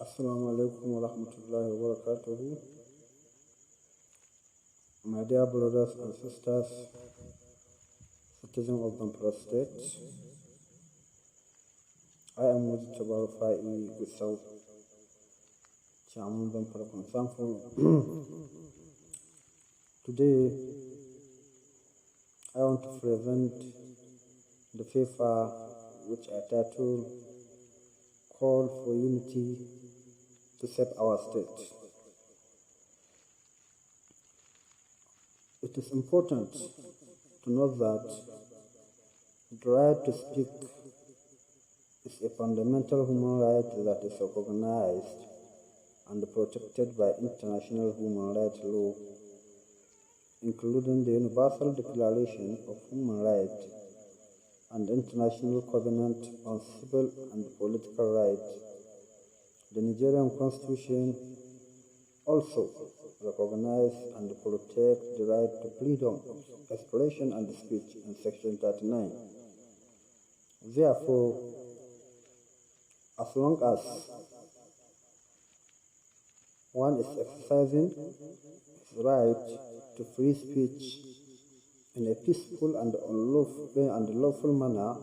Assalamu alaikum wa rahmatullahi wa barakatuhu. My dear brothers and sisters, citizens of Zamfara State, I am Mujtaba Rufai Gusau, Chairman Zamfara Concern Forum. Today, I want to present the paper which I titled Call for Unity to Save Our State. It is important to note that the right to speak is a fundamental human right that is recognized and protected by international human rights law, including the Universal Declaration of Human Rights and the International Covenant on Civil and Political Rights. The Nigerian Constitution also recognizes and protects the right to freedom of expression and speech in Section 39. Therefore, as long as one is exercising his right to free speech in a peaceful and lawful manner,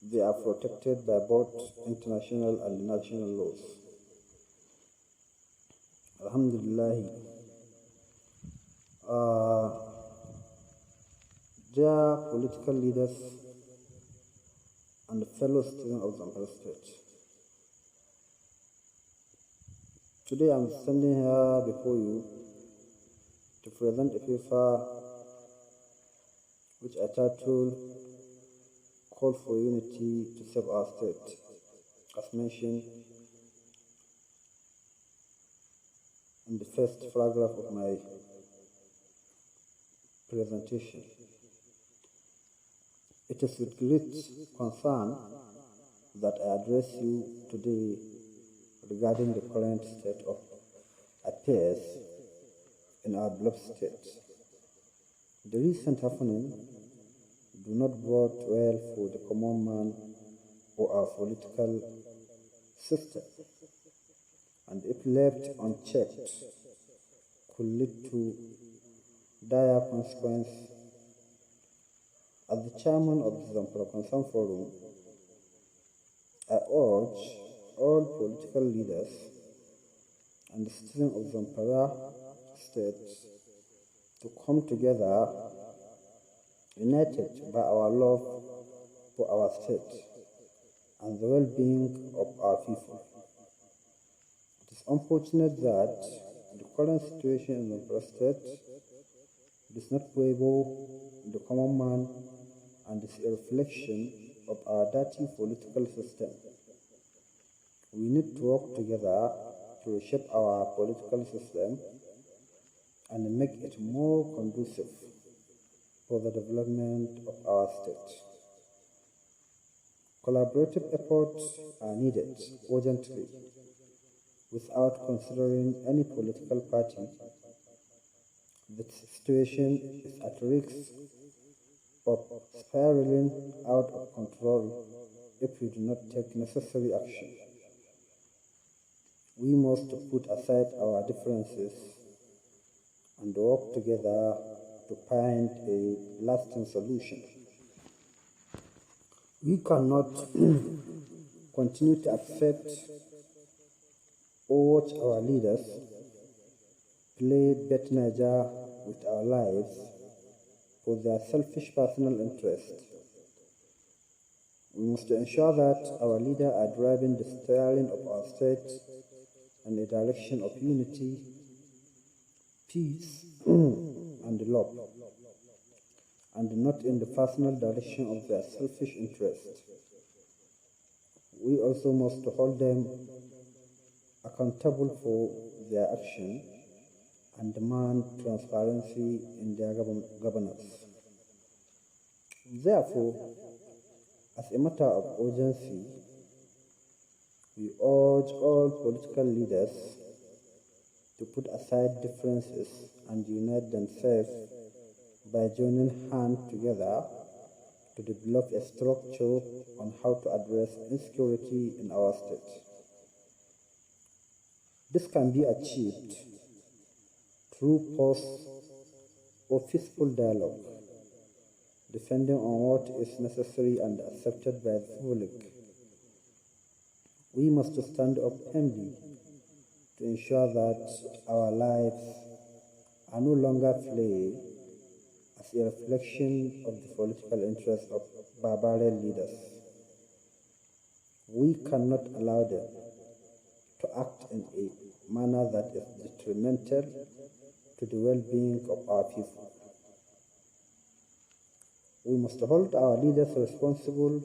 they are protected by both international and national laws. Alhamdulillah. Dear political leaders and fellow citizens of Zamfara State, today I am standing here before you to present a paper which I titled Call for Unity to Save Our State, as mentioned in the first paragraph of my presentation. It is with great concern that I address you today regarding the current state of affairs in our beloved state. The recent happenings do not bode well for the common man or our political system, and if left unchecked, could lead to dire consequences. As the chairman of the Zamfara Concern Forum, I urge all political leaders and the citizens of Zamfara State to come together, united by our love for our state and the well-being of our people. It is unfortunate that the current situation in Zamfara State does not favor the common man and is a reflection of our dirty political system. We need to work together to reshape our political system and make it more conducive for the development of our state. Collaborative efforts are needed urgently without considering any political party. The situation is at risk of spiraling out of control if we do not take necessary action. We must put aside our differences and work together to find a lasting solution. We cannot continue to accept or watch our leaders play bet Niger with our lives for their selfish personal interest. We must ensure that our leaders are driving the steering of our state in a direction of unity, peace, and love, and not in the personal direction of their selfish interest. We also must hold them accountable for their action and demand transparency in their governance. Therefore, as a matter of urgency, we urge all political leaders to put aside differences and unite themselves by joining hands together to develop a structure on how to address insecurity in our state. This can be achieved through pause or peaceful dialogue, depending on what is necessary and accepted by the public. We must stand up firmly to ensure that our lives are no longer played as a reflection of the political interests of barbarian leaders. We cannot allow them to act in a manner that is detrimental to the well-being of our people. We must hold our leaders responsible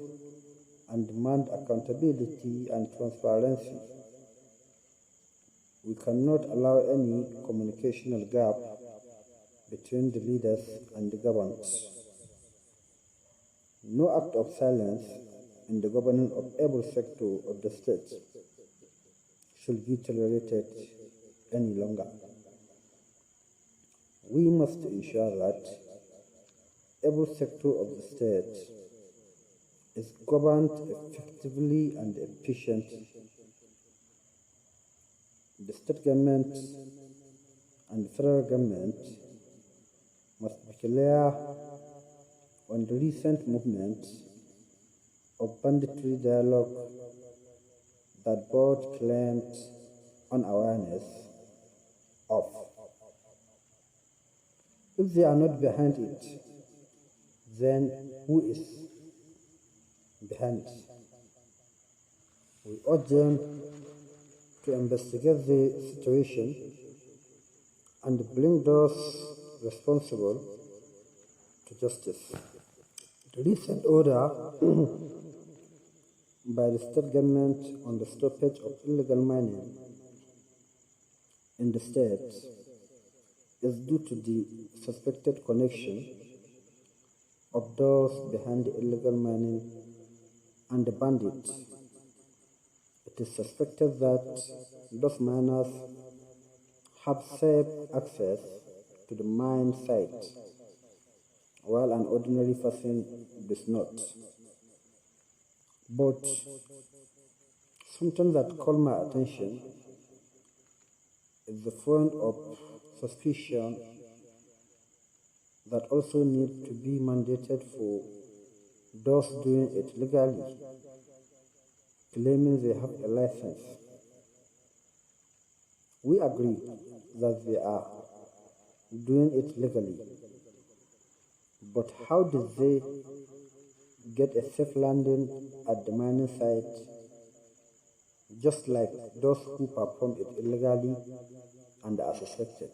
and demand accountability and transparency. We cannot allow any communicational gap between the leaders and the government. No act of silence in the governing of every sector of the state should be tolerated any longer. We must ensure that every sector of the state is governed effectively and efficiently. The state government and the federal government must be clear on the recent movement of banditry dialogue that both claimed unawareness of. If they are not behind it, then who is behind it? We urge them to investigate the situation and bring those responsible to justice. The recent order by the state government on the stoppage of illegal mining in the state is due to the suspected connection of those behind the illegal mining and the bandits. It is suspected that those miners have safe access to the mine site, while an ordinary person does not. But something that caught my attention is the point of suspicion that also needs to be mandated for those doing it legally, claiming they have a license. We agree that they are doing it legally, but how did they get a safe landing at the mining site, just like those who perform it illegally and are suspected?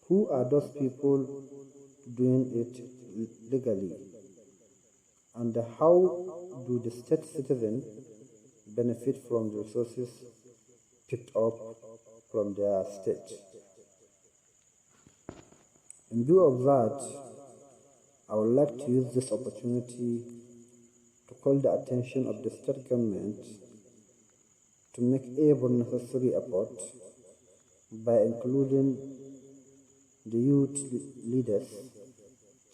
Who are those people doing it legally? And how do the state citizens benefit from the resources picked up from their state? In view of that, I would like to use this opportunity to call the attention of the state government to make every necessary effort by including the youth leaders,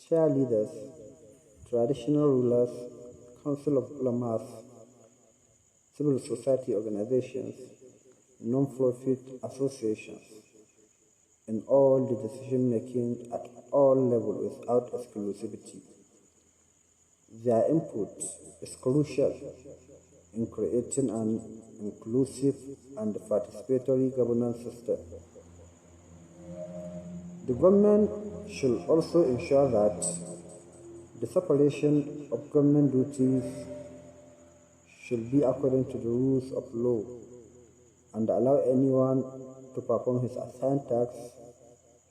cheerleaders, traditional rulers, council of ulamas, civil society organizations, non-profit associations, in all the decision-making at all levels without exclusivity. Their input is crucial in creating an inclusive and participatory governance system. The government should also ensure that the separation of government duties should be according to the rules of law and allow anyone to perform his assigned tasks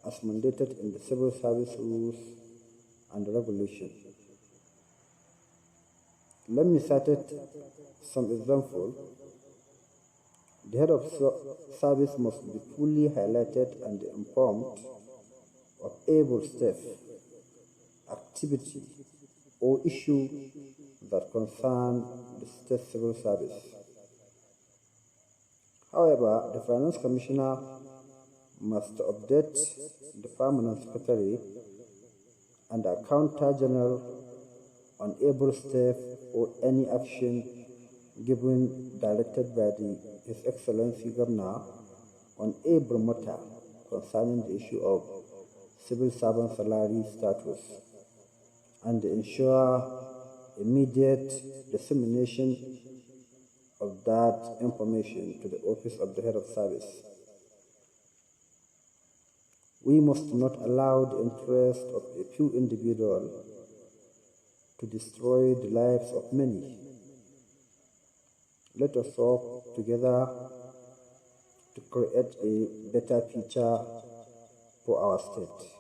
as mandated in the civil service rules and regulations. Let me cite some examples. The head of service must be fully highlighted and informed of every step, activity, or issue that concern the state civil service. However, the Finance Commissioner must update the Permanent Secretary and Accountant General on every step or any action given directed by His Excellency Governor on every matter concerning the issue of civil servant salary status, and ensure immediate dissemination of that information to the office of the head of service. We must not allow the interest of a few individuals to destroy the lives of many. Let us work together to create a better future for our state.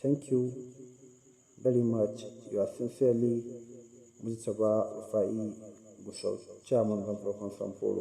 Thank you very much. You are sincerely Mujtaba Rufai Gusau, Chairman of the Conference.